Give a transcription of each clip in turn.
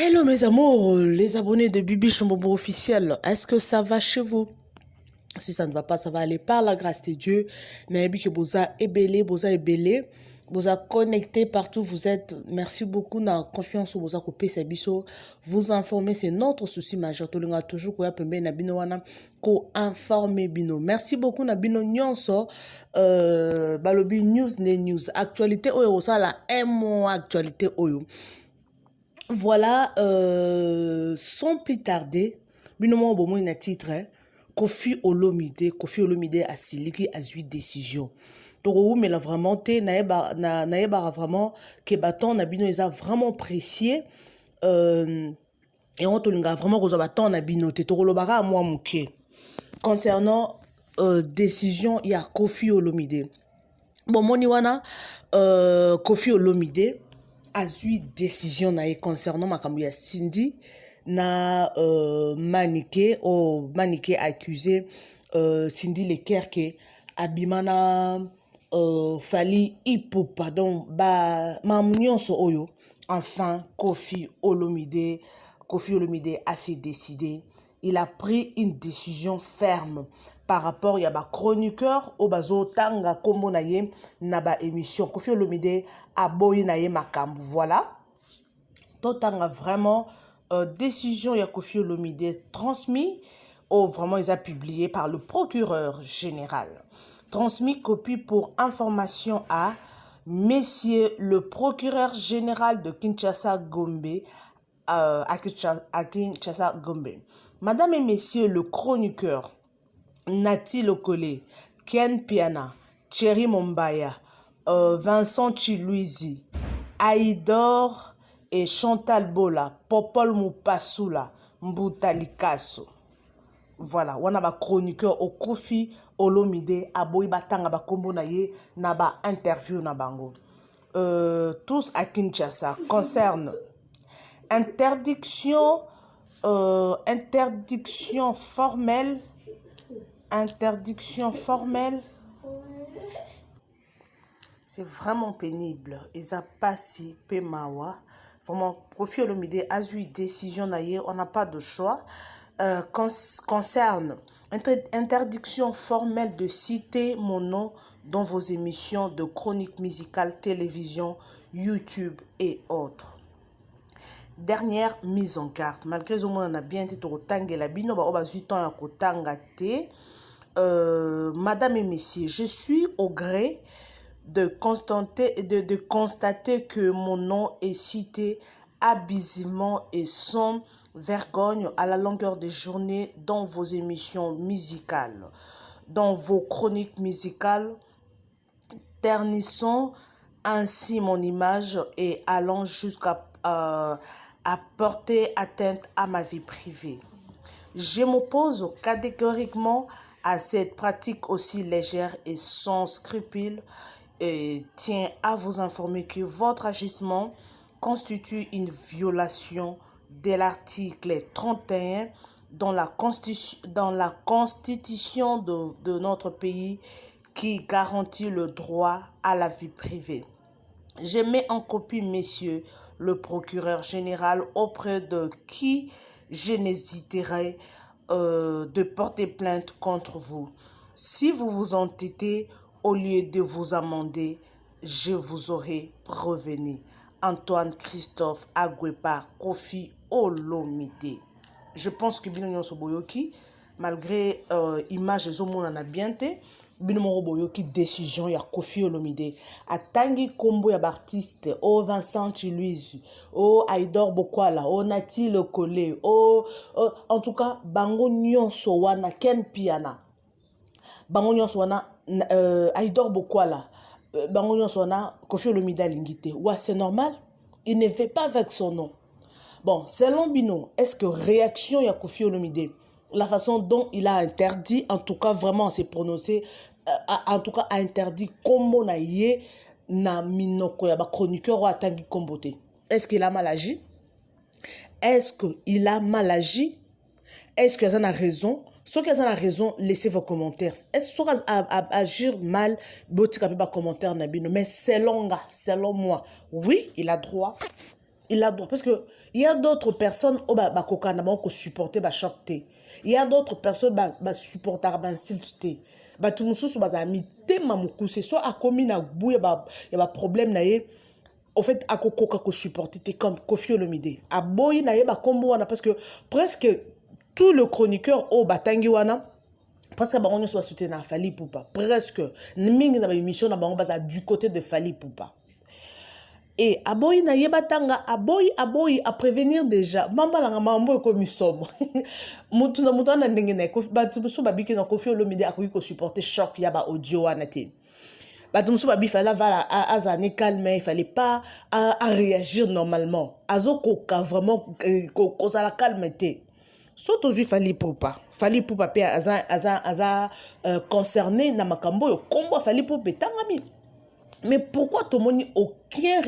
Hello mes amours, les abonnés de Bibi Chombobo officiel, est-ce que ça va chez vous? Si ça ne va pas, ça va aller par la grâce de Dieu. Naïbi que boza ébélé, boza connecté partout où vous êtes. Merci beaucoup na confiance boza coupé c'est biso. Vous informer, c'est notre souci majeur. Tolinga toujours ko ya pembe na bino wana ko informer bino. Merci beaucoup na bino nyonso. Balobi news ne news. Actualité oyo ça la un mois actualité oyo. Voilà, sans plus tarder, binomo bomo ina titre, Kofi Olomide a siliki a 8 décisions. Donc, mais là vraiment, naeba vraiment, que baton na bino eza vraiment précieux, et on tolinga vraiment que baton na bino, te tolobara à moi mouké. Concernant, décision, il y a Kofi Olomide. Bon, moni wana, Kofi Olomide, a eu décision concernant makambo ya Cindy na Maniké accusé Cindy Lekerke abimana fali ipo pardon ba mamunionso oyo. Enfin Kofi Olomide a s'est décidé. Il a pris une décision ferme par rapport à ba chroniqueur au bazo tanga kombo na ye na ba émission. Kofi Olomide a boyi na ye makambu. Voilà. Totanga vraiment décision ya Kofi Olomide transmis au vraiment ils a publié par le procureur général. Transmis copie pour information à Monsieur le procureur général de Kinshasa Gombe à Kinshasa Gombe. Madame et messieurs le chroniqueur Nati Lokole, Ken Piana, Thierry Mombaya, Vincent Chiluizi, Aïdor et Chantal Bola, Popol Moupassoula, Mboutalikaso. Voilà, on a ba chroniqueur au Kofi Olomide, aboy batanga ba kombo na ye, na ba interview na bango. Tous à Kinshasa concerne interdiction formelle. C'est vraiment pénible. Ils a passé Pemawa. Vraiment, Kofi Olomide a eu décision d'ailleurs. On n'a pas de choix. Concerne interdiction formelle de citer mon nom dans vos émissions de chronique musicale, télévision, YouTube et autres. Dernière mise en garde. Malgré que on a bien été au tangela bino ba oba 8 ans à kotangate. Madame et messieurs, je suis au gré de constater que mon nom est cité abusivement et sans vergogne à la longueur des journées dans vos émissions musicales, dans vos chroniques musicales, ternissant ainsi mon image et allant jusqu'à à porter atteinte à ma vie privée. Je m'oppose catégoriquement à cette pratique aussi légère et sans scrupules et tiens à vous informer que votre agissement constitue une violation de l'article 31 dans la constitution de notre pays qui garantit le droit à la vie privée. Je mets en copie, messieurs, le procureur général auprès de qui je n'hésiterai de porter plainte contre vous. Si vous vous entêtez, au lieu de vous amender, je vous aurai prévenu. Antoine Christophe Agwepa Kofi Olomide. Je pense que Bino Soboyoki, malgré image et zomo en a bien été, Bino Boyoki décision ya Kofi Olomide. Atangi kombo ya artiste, o Vincent Chiluizi, o Aïdor Bokwala, o Nati Lokole, en tout cas, Bango Nyonso wana Ken Piana. Bango Nyonso wana Aïdor Bokwala. Bango Nyonso wana Kofi Olomide lingité. Ouais, c'est normal. Il ne fait pas avec son nom. Bon, selon Bino, est-ce que réaction ya Kofi Olomide, la façon dont il a interdit, en tout cas vraiment s'est prononcé, en tout cas a interdit kombo na ye na minoko ya ba chroniqueur ou atangi kombote. Est-ce qu'il a mal agi? Est-ce qu'il a mal agi? Est-ce qu'il a raison? Ceux qui ont la raison, laissez vos commentaires. Est-ce que ça a agir mal? Botika pas commentaire na bino, mais selon moi, oui, il a droit. il a droit. Parce que il y a d'autres personnes qui supporter le choc. Il y a d'autres personnes qui supporter le insulte. Tout le monde c'est soit à commis na bouille il y a problème na ye au fait à ko supporter comme Koffi Olomide a boy na ye ba kombo wana parce que presque tout le chroniqueur au batangi wana parce que bango soit soutenir Fally Ipupa presque mingi na ba émission na bango baza du côté de Fally Ipupa. Et aboyi na yebatanga aboyi à prévenir déjà mama la mambo comme somme mutu na mutu na ndenge na batu so babiki na Koffi Olomide akoki ko supporter choc ya ba audio wana te batu so babi fallait vala azane calme il fallait pas à réagir normalement azoko ka vraiment ko ça la calme te surtout Fally Ipupa pe aza concerné na makambo yo kombo Fally Ipupa tangami. Mais pourquoi tout le monde aucune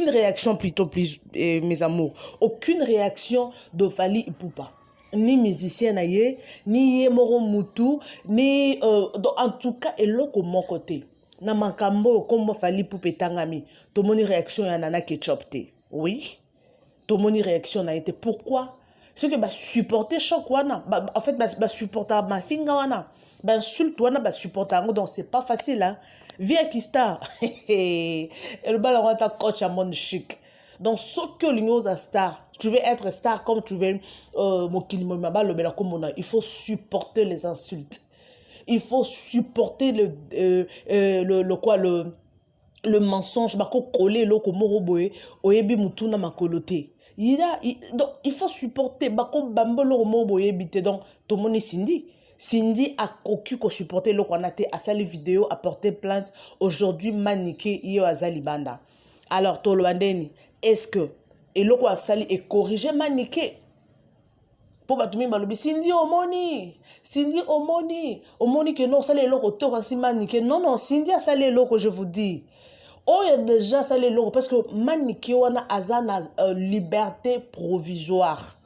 réaction plutôt plus mes amours, aucune réaction de Fally Ipupa, ni musicien naie, ni Yemoro Mutu, ni en tout cas eloko mon côté. Na makambo comme Fally Ipupa tangami, tout le monde réaction ya nana ketchup te. Oui. Tout le monde réaction na été pourquoi? Ce que supporter choc wana, en fait supporter ma finga wana. Insulte wana supporter donc c'est pas facile hein. Via Kista, elle va la coach à monde chic. Donc, ce que l'union a star, tu veux être star comme tu veux, il faut supporter les insultes. Il faut supporter le mensonge, coller le komoroboé, oyebi mutuna makolote. Donc, il faut supporter, bambolo moboye bite donc tout le monde est Cindy a cocu ko supporter le konate a sali vidéo a porté plainte aujourd'hui maniqué yo azali banda. Alors tolo bandeni est-ce que et le ko sali et corriger maniqué pour batumi balobi Cindy omoni que non sali le ko to kasi maniqué non Cindy a sali le ko je vous dis oh il y a déjà sali le parce que maniqué wana azana liberté provisoire.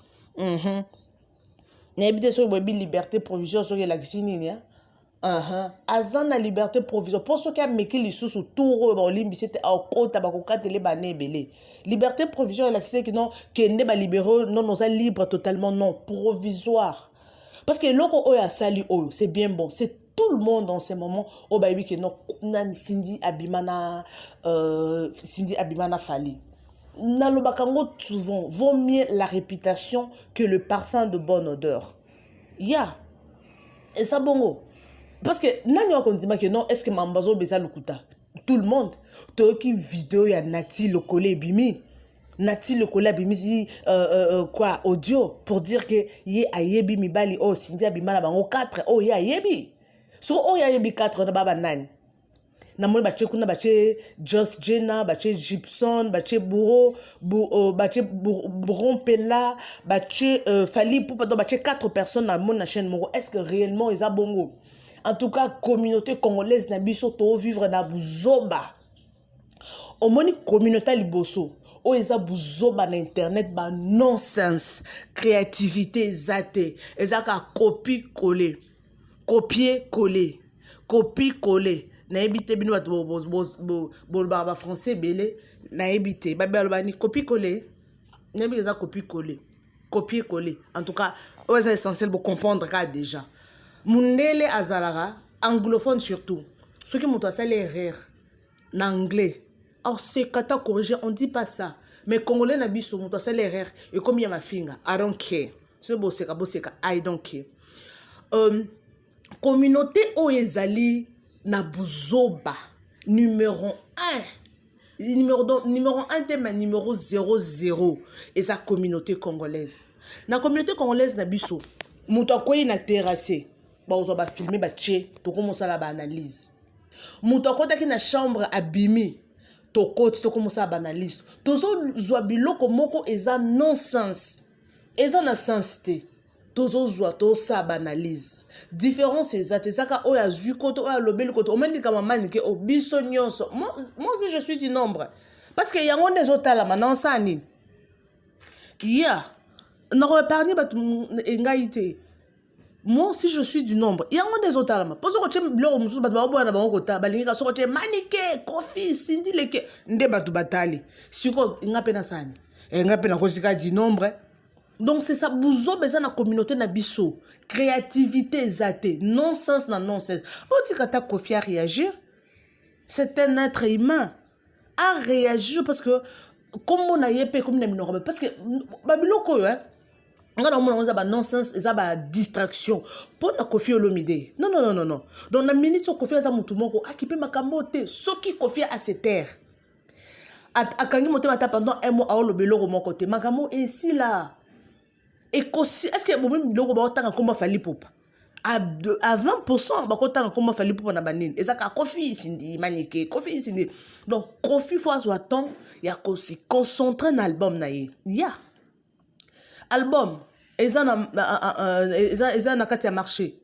N'habite sur la liberté provisoire sur la guisine, azana liberté provisoire. Pour ceux qui ont mis les sous tour au limbi, c'était au côté de les banébélé. Liberté provisoire, la guisine qui non, qui n'est pas libéré, non, nous a libre totalement, non, provisoire. Parce que l'autre oya sali oyo, c'est bien bon, c'est tout le monde dans ces moments au baby que non, Cindy Abimana Fally. Nalobakango souvent vaut mieux la réputation que le parfum de bonne odeur. Et ça bongo. Parce que nani wa kondima que non est-ce que mambazo besa lukuta tout le monde toki vidéo ya Nati Lokole bimi. Nati Lokole bimi si quoi audio pour dire que ye ayebi mibali oh Cindy Abimana bango 4 oh ye ayebi. So oh ye ayebi 4 na baba nani. Namoni bache kuna bache Just Jenna bache Gibson bache bache Bourron Pella bache Fally Ipupa donc bache 4 personnes dans mon chaîne moko est-ce que réellement ils a bongo en tout cas communauté congolaise na biso to vivre na buzoba au moni communauté liboso o eza buzoba na internet ba nonsense créativité zate ezaka copier coller na ebité bino ba français belé na ebité ba balobani copier coller na ebité za copier coller en tout cas c'est essentiel pour comprendre ça déjà mundele azalara anglophone surtout ceux qui montent à ça les rire en anglais alors c'est kata corriger on dit pas ça mais congolais na biso montent à ça les rire et comme il y a ma finger I don't care c'est boseka I don't care communauté oyezali na buzoba numéro 1 numéro 1 thème numéro 00 et sa communauté congolaise na communauté congolaise na biso muto akoyi na terrasse ba ozoba filmer ba tché to commencer la ba analyse muto akotaki na chambre abimi to kote to commencer ba analyse tozo zwa biloko moko eza nonsense eza na sens te tozo zwa to sa banalise différence ezaka oya zui koto oya lobeli koto omendika mamani ke obiso nyonso moi aussi je suis du nombre parce que yango ndezo tala maintenant ça nini na ko épargner bat engaité Moi aussi, je suis du nombre. Il y a des autres là. Parce que tu es bleu, tu es maniqué, Kofi, Cindy, leke. Nde batu batali. Si ko inga pena sani. Inga pena kosika di nombre. Donc c'est ça, bouzo besoin la communauté na biso. Créativité zate, non-sens na non-sens. Bon, tu as Kofi à réagir. C'est un être humain. À réagir parce que comme on a yépé comme on a parce que babiloko hein. On a ba non-sens, ça ba distraction. Pour na Kofi Olomide. Non. Donc la minute sur Kofi za mutu moko akipe makambo te. Soki Kofi a se terre. Akangi moté mata pendant un mois à olobelo ko mon côté. Makambo ici là. Et est-ce que même logo ba otanga komba fali popa. À 20% ba otanga komba fali popa na banine. Et ça ka Kofi sindi maniqué, Kofi sindi. Donc Kofi faut soit temps, il y a ko se concentrer dans l'album na ye. Ya. Album, eza na kati ya marché.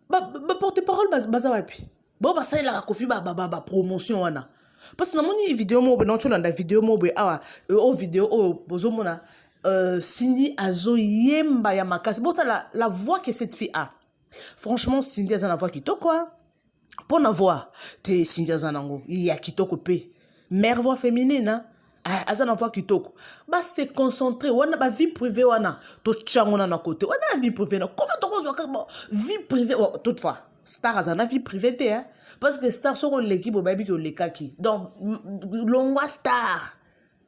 Porte-parole baza wapi. Bon ba ça la Kofi ba promotion wana. Parce que na moni vidéo mo be non tu na vidéo mo be awa o vidéo o bozo mona Cindy azo yemba ya makasi. Bon la voix que cette fille a. Franchement Cindy a la voix qui to quoi. Pour na voix te Cindy a nango il y a qui to pe. Mère voix féminine hein. Azana voix kitoko ba se concentrer wana ba vie privée wana to changona na côté wana vie privée na comment to ko zo vie privée toutefois star azana vie privée te hein parce que star soko l'équipe au baby que le kaki donc longwa star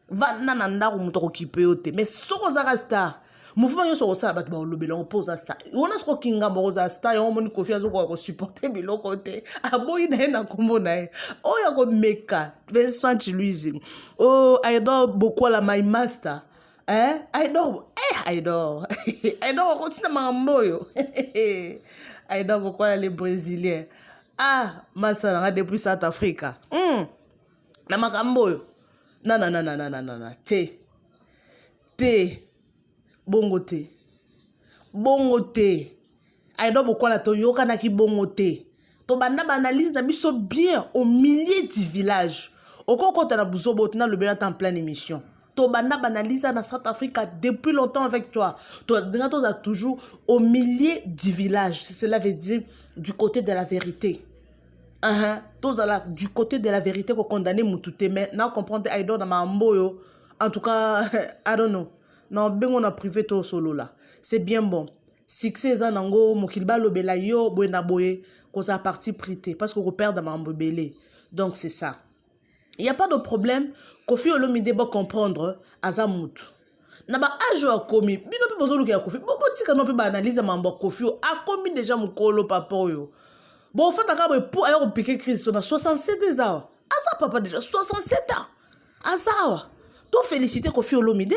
va nana ndako muto ko kipeote mais soko zaka star mouvement yo soko sala bat ba lobela on pose star wana soko kinga boza star yo moni Kofi azo ko supporter biloko te aboyi na kombo na o ya ko meka Vincent Louise oh I adore beaucoup la my master I adore continue mamboyo I adore beaucoup les brésiliens master nga depuis South Africa na makamboyo na te bongo te aido bokola to yoka na ki bongo te to banda analyse na biso bien au milieu du village okoko ta na buzobo na le bien en pleine émission to banda analyse na South Africa depuis longtemps avec toi to toujours au milieu du village cela veut dire du côté de la vérité du côté de la vérité ko condamner mutute mais na comprendre aido na mamboyo en tout cas I don't know. Non, ben on a privé tout solo là. C'est bien bon. Succès zanango mokilba lobela yo boena boye cause à partie prité parce qu'on perd dans ma mbelé. Donc c'est ça. Il y a pas de problème. Kofi Olomide ba comprendre azamut. Na ba ajo a komi. Bino pe bozo luka Kofi. Bo tika no pe ba analyse mambo Kofi a komi déjà mukolo papa yo. Bon faitaka pour ayo piquer crise 67 ans. Asa papa déjà 67 ans. Asa. To féliciter Kofi Olomide.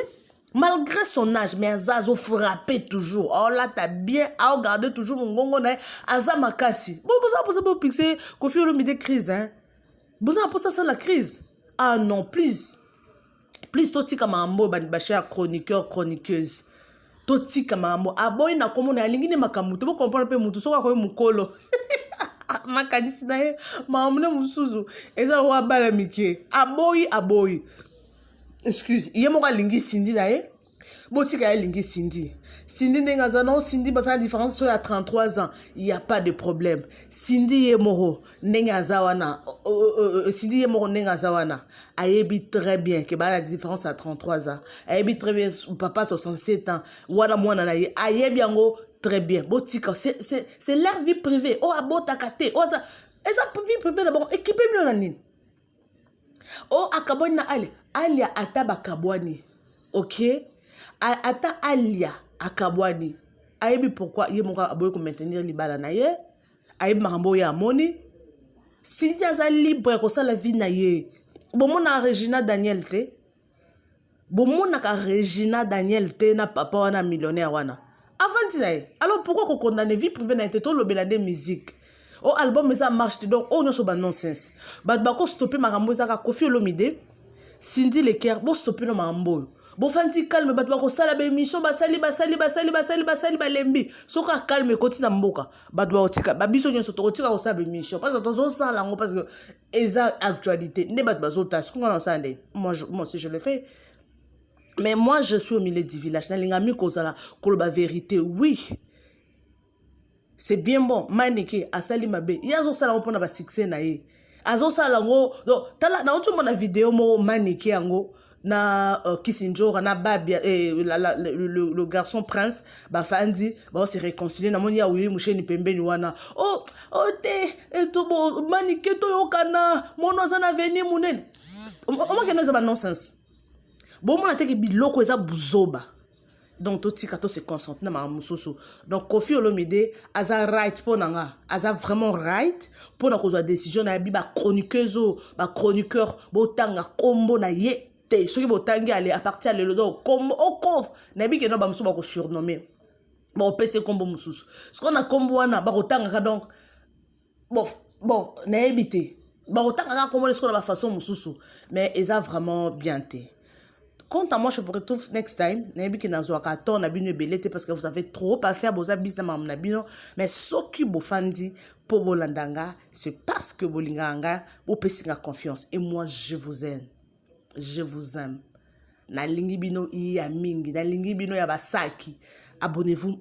Malgré son âge, mais Azazo frappé toujours. Oh là, t'as bien à regarder toujours mon gongo na Aza makasi. Bon, vous avez pixé Kofi Olomide crise, hein. Vous avez pour ça la crise. Ah non, plus toti kama ambo bachia chroniqueuse. Toti kama ambo. Aboy na komo na lingi ne makamuto. Vous comprenez pe mutu soka ko mukolo. Makanisi na ye, maamune musuzu. Eza wa bala mike. Aboy. Excuse, il y a mon lingi Cindy d'ailleurs. Botika ya lingi Cindy. Cindy n'engaza non Cindy parce que la différence sur à 33 ans, il y a pas de problème. Cindy est moro n'engaza wana. Cindy est moro n'engaza wana. Ayebi très bien que la différence à 33 ans. Ayebi très bien papa 67 ans. Wana mwana na ye. Ayebi yango très bien. Botika c'est leur vie privée. Oh abota kate. Oh ça vie privée d'abord équipé mieux na nini. Oh akaboni na alia ata bakabwani. OK? Ata alia akabwani. Ayebi pourquoi ye moka aboye ko maintenir libala na ye? Ayebi makambo ya moni. Cindy aza libre ko sala vie na ye. Bomona Regina Daniel te. Bomona ka Regina Daniel te na papa wana millionnaire wana. Avant dizaye. Alors pourquoi ko condamner vie privée na te to lobela de musique? Oh album ça marche donc oh non so ba nonsense. Ba ko stopper makambo za ka Kofi Olomide. Cindy Leker bo stopper no makambo. Bo fanti calme ba ko sala ba émission ba sali lembi. Soka calme koti na mboka. Ba doit otika ba biso nyo soto otika ko sala émission parce que tozo sala ngo parce que eza actualité. Ne ba bazota ce qu'on a sande. Moi aussi je le fais. Mais moi je suis au milieu du village. Na lingami ko sala ko ba vérité oui. c'est bien bon maneke asali mabe yazo sala ngo pona ba succès na ye azo sala ngo tala na otu mona vidéo mo maneke yango na Kisinjora na Babia le garçon prince ba fandi ba se réconcilier na moni ya oui musheni pembeni wana te to bo maneke to yokana mono azana venir munene o mo keno za ba nonsense bon mona te ki biloko eza buzoba. Donc tout tika to se concentre na ma mususu. Donc Koffi Olomide aza right pour nanga, aza vraiment right pour na kozwa décision na bi ba chroniqueuse ba chroniqueur botanga kombo na ye te soki botangi aller à partir le donc comme au coffre na bi ke no ba musu ba ko surnommer ba opese kombo mususu. Ce qu'on a kombo wana ba kotanga donc bon na ebité ba kotanga kombo ce qu'on a ba façon mususu mais eza vraiment bien te. Quant à moi, je vous retrouve next time. Parce que vous avez trop à faire. Mais ce qui vous fandi pour Bolandanga, c'est parce que Bolinganga, vous avez confiance. Et moi, je vous aime. Je vous aime. Na lingi bino iya mingi. Na lingi bino ya basaki. Abonnez-vous.